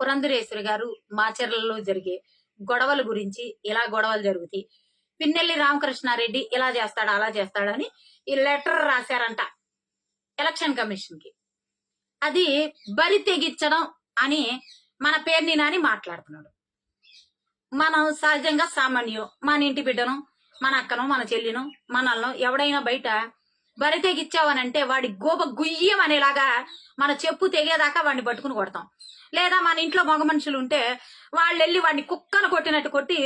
పురంధరేశ్వరి గారు మాచర్లలో జరిగే గొడవల గురించి ఇలా గొడవలు జరుగుతాయి, పిన్నెల్లి రామకృష్ణారెడ్డి ఇలా చేస్తాడు అలా చేస్తాడని ఈ లెటర్ రాశారంట ఎలక్షన్ కమిషన్ కి. అది బరి తెగించడం అని మన పేరుని నాని మాట్లాడుతున్నాడు. మనం సహజంగా సామాన్యం, మన ఇంటి బిడ్డను, మన అక్కను, మన చెల్లిను, మనల్ని ఎవడైనా బయట బరి తెగిచ్చావనంటే వాడి గోప గుయ్యం అనేలాగా మన చెప్పు తెగేదాకా వాడిని పట్టుకుని కొడతాం. లేదా మన ఇంట్లో మగ మనుషులు ఉంటే వాళ్ళు వెళ్ళి వాడిని కుక్కను కొట్టినట్టు కొట్టి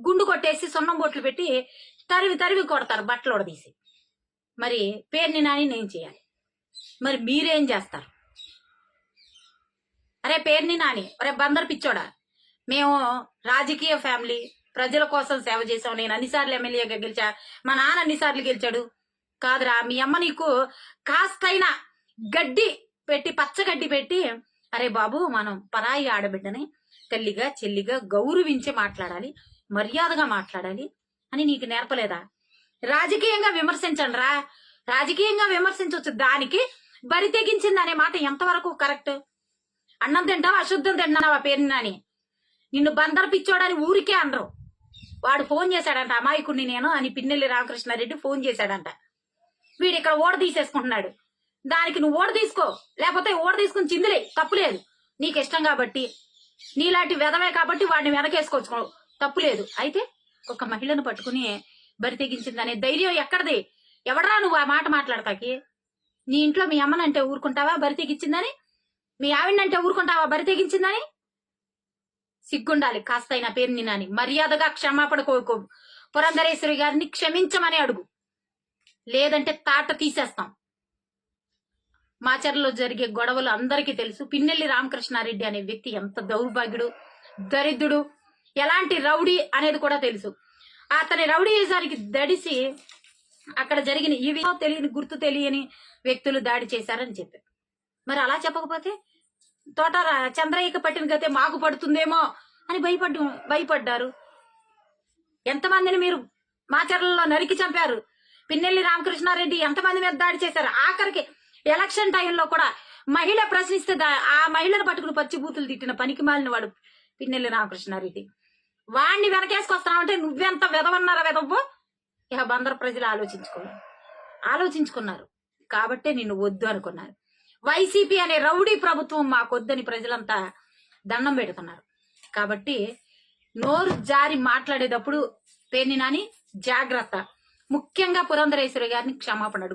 గుండు కొట్టేసి సున్నం బొట్లు పెట్టి తరివి కొడతారు బట్టలు ఉడదీసి. మరి పేరుని నాని నేను చేయాలి, మరి మీరేం చేస్తారు? అరే పేరుని నాని, అరే బందర్ పిచ్చోడా, మేము రాజకీయ ఫ్యామిలీ, ప్రజల కోసం సేవ చేసాం, నేను అన్నిసార్లు ఎమ్మెల్యేగా గెలిచా, మా నాన్న అన్నిసార్లు గెలిచాడు కాదురా. మీ అమ్మ నీకు కాస్తైనా గడ్డి పెట్టి పచ్చగడ్డి పెట్టి అరే బాబు మనం పరాయి ఆడబిడ్డని తల్లిగా చెల్లిగా గౌరవించి మాట్లాడాలి, మర్యాదగా మాట్లాడాలి అని నీకు నేర్పలేదా? రాజకీయంగా విమర్శించండి రా, రాజకీయంగా విమర్శించవచ్చు, దానికి బరి తెగించింది అనే మాట ఎంతవరకు కరెక్ట్? అన్నం తింటావా అశుద్ధం తింటావా పేరుని నాని? నిన్ను బందర్ పిచ్చోడని ఊరికే అనరు. వాడు ఫోన్ చేశాడంట, అమాయకుడిని నేను అని పిన్నెల్లి రామకృష్ణారెడ్డి ఫోన్ చేశాడంట. వీడు ఇక్కడ ఓడ తీసేసుకుంటున్నాడు, దానికి నువ్వు ఓడ తీసుకో, లేకపోతే ఓడ తీసుకుని చిందులే, తప్పులేదు. నీకు ఇష్టం కాబట్టి, నీలాంటి వెధవే కాబట్టి వాడిని వెనకేసుకోవచ్చు, తప్పులేదు. అయితే ఒక మహిళను పట్టుకుని బరి తెగించిందనే ధైర్యం ఎక్కడిది? ఎవడరా నువ్వు ఆ మాట మాట్లాడతాకి? నీ ఇంట్లో మీ అమ్మనంటే ఊరుకుంటావా బరి తెగించిందని? మీ ఆవిడంటే ఊరుకుంటావా బరి తెగించిందని? సిగ్గుండాలి కాస్తైనా పేరుని నాని. మర్యాదగా క్షమాపణ కోరుకో, పురంధరేశ్వరి గారిని క్షమించమని అడుగు, లేదంటే తాట తీసేస్తాం. మాచర్లో జరిగే గొడవలు అందరికీ తెలుసు. పిన్నెల్లి రామకృష్ణారెడ్డి అనే వ్యక్తి ఎంత దౌర్భాగ్యుడు, దరిద్రుడు, ఎలాంటి రౌడీ అనేది కూడా తెలుసు. అతని రౌడీయిజానికి దడిసి అక్కడ జరిగిన ఇవి తెలియని గుర్తు తెలియని వ్యక్తులు దాడి చేశారని చెప్పారు. మరి అలా చెప్పకపోతే తోట చంద్రయ్యకి పట్టిన గతే మాకు పడుతుందేమో అని భయపడ్డారు. ఎంతమందిని మీరు మాచర్లలో నరికి చంపారు? పిన్నెల్లి రామకృష్ణారెడ్డి ఎంతమంది మీద దాడి చేశారు? ఆఖరికి ఎలక్షన్ టైంలో కూడా మహిళ ప్రశ్నిస్తే ఆ మహిళను పట్టుకుని పచ్చి బూతులు తిట్టిన పనికి మాలిన వాడు పిన్నెల్లి రామకృష్ణారెడ్డి. వాడిని వెనకేసుకొస్తున్నావంటే నువ్వెంత వెదవన్నారా వెదవ్వు? ఇక బందరు ప్రజలు ఆలోచించుకున్నారు కాబట్టే నిన్ను వద్దు అనుకున్నారు. వైసీపీ అనే రౌడీ ప్రభుత్వం మాకొద్దని ప్రజలంతా దండం పెడుతున్నారు. కాబట్టి నోరు జారి మాట్లాడేటప్పుడు పేరుని నాని జాగ్రత్త. ముఖ్యంగా పురంధరేశ్వరి గారిని క్షమాపణ అడుగు.